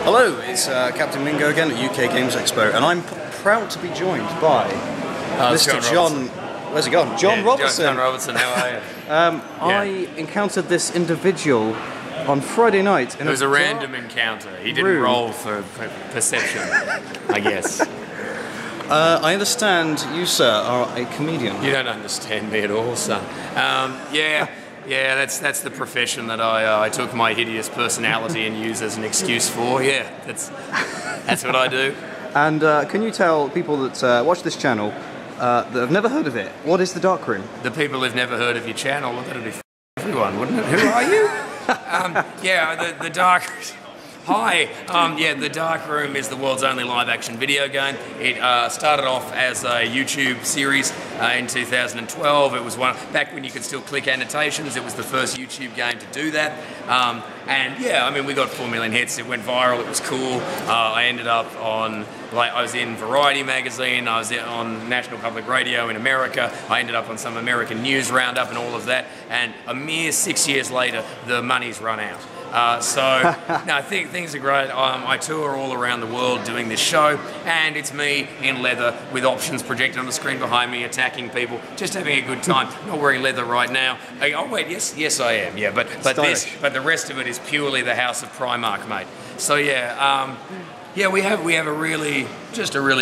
Hello, it's Captain Mingo again at UK Games Expo, and I'm proud to be joined by Mr. John. Where's he gone? John Robertson. John Robertson, how are you? I encountered this individual on Friday night. It was a random encounter. He didn't roll for perception, I guess. I understand you, sir, are a comedian. You don't understand me at all, son. Yeah, that's the profession that I took my hideous personality and use as an excuse for. Yeah, that's what I do. And can you tell people that watch this channel that have never heard of it, what is the Dark Room? The people who've never heard of your channel, well, that'd be everyone, wouldn't it? Who are you? The Dark... Hi, the Dark Room is the world's only live-action video game. It started off as a YouTube series in 2012. It was back when you could still click annotations. It was the first YouTube game to do that. We got 4 million hits. It went viral. It was cool. I ended up on, I was in Variety magazine. I was on National Public Radio in America. I ended up on some American news roundup and all of that. And a mere 6 years later, the money's run out. I think things are great. I tour all around the world doing this show, and it's me in leather with options projected on the screen behind me, attacking people, just having a good time. Not wearing leather right now. Oh wait, yes I am. Yeah, but the rest of it is purely the House of Primark, mate. So we have a really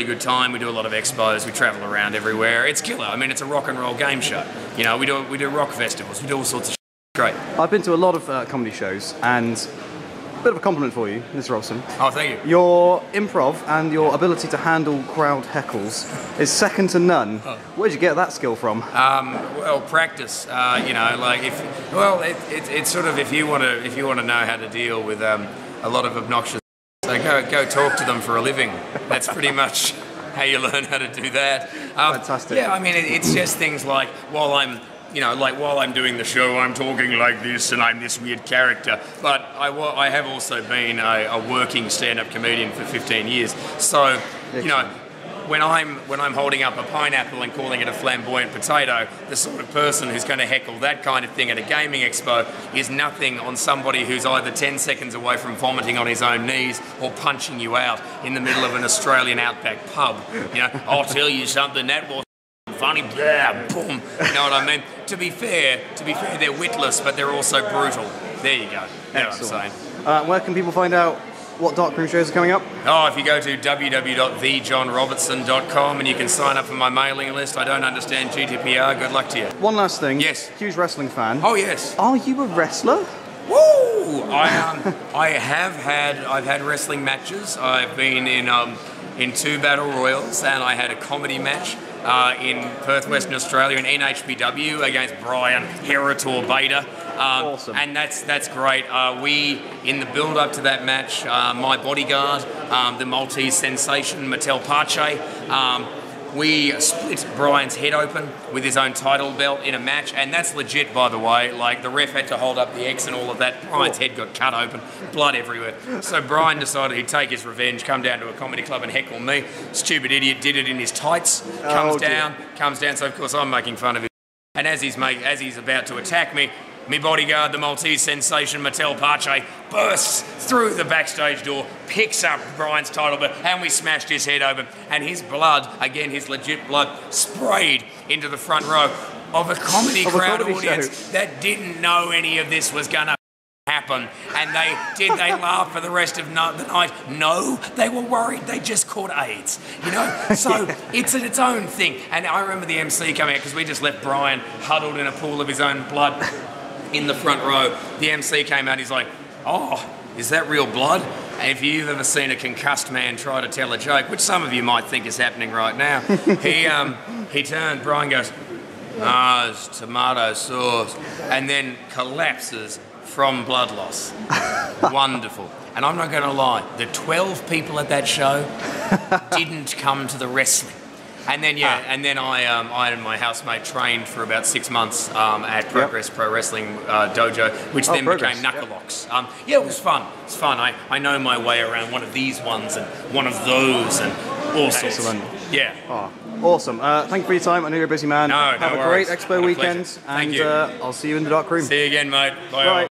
good time. We do a lot of expos. We travel around everywhere. It's killer. I mean, it's a rock and roll game show. You know, we do rock festivals. We do all sorts of. Great. I've been to a lot of comedy shows, and a bit of a compliment for you, Mr. Robertson. Oh, thank you. Your improv and your ability to handle crowd heckles is second to none. Oh. Where'd you get that skill from? Well, practice. It's sort of if you want to know how to deal with a lot of obnoxious, so go talk to them for a living. That's pretty much how you learn how to do that. Fantastic. Yeah, I mean, it's just things like while I'm doing the show, I'm talking like this and I'm this weird character. But I have also been a working stand-up comedian for 15 years. So, when I'm holding up a pineapple and calling it a flamboyant potato, the sort of person who's going to heckle that kind of thing at a gaming expo is nothing on somebody who's either 10 seconds away from vomiting on his own knees or punching you out in the middle of an Australian outback pub. I'll tell you something, that was funny, blah, boom. You know what I mean? To be fair, they're witless, but they're also brutal. There you go. You know what I'm saying. Where can people find out what Dark Room shows are coming up? Oh, if you go to www.thejohnrobertson.com and you can sign up for my mailing list. I don't understand GDPR. Good luck to you. One last thing. Yes. Huge wrestling fan. Oh, yes. Are you a wrestler? Woo! I've had wrestling matches. I've been in 2 battle royals, and I had a comedy match in Perth, Western Australia, in NHBW against Brian Herator Beta. Awesome. And that's great. In the build-up to that match, my bodyguard, the Maltese sensation, Mattel Pache, we split Brian's head open with his own title belt in a match, and that's legit, by the way. Like, the ref had to hold up the X and all of that. Brian's head got cut open, blood everywhere. So Brian decided he'd take his revenge, come down to a comedy club and heckle me. Stupid idiot did it in his tights, comes down. So of course I'm making fun of him. And as he's about to attack me, my bodyguard, the Maltese sensation, Mattel Pache, bursts through the backstage door, picks up Brian's title belt, and we smashed his head open. And his blood, again, his legit blood, sprayed into the front row of a comedy crowd audience that didn't know any of this was going to happen. And they laughed for the rest of the night? No, they were worried. They just caught AIDS, So it's its own thing. And I remember the MC coming out, because we just left Brian huddled in a pool of his own blood in the front row. The MC came out, he's like, "Oh, is that real blood?" And if you've ever seen a concussed man try to tell a joke, which some of you might think is happening right now, he turned, Brian goes, it's tomato sauce, and then collapses from blood loss. Wonderful. And I'm not going to lie, the 12 people at that show didn't come to the wrestling. And then I and my housemate trained for about 6 months at Progress Pro Wrestling Dojo, which then became Knuckle Locks. It was fun. It's fun. I know my way around one of these ones and one of those and all sorts. Excellent. Yeah. Oh, awesome. Thank you for your time. I know you're a busy man. No Have a worries. great expo weekend, and I'll see you in the Dark Room. See you again, mate. Bye. Bye.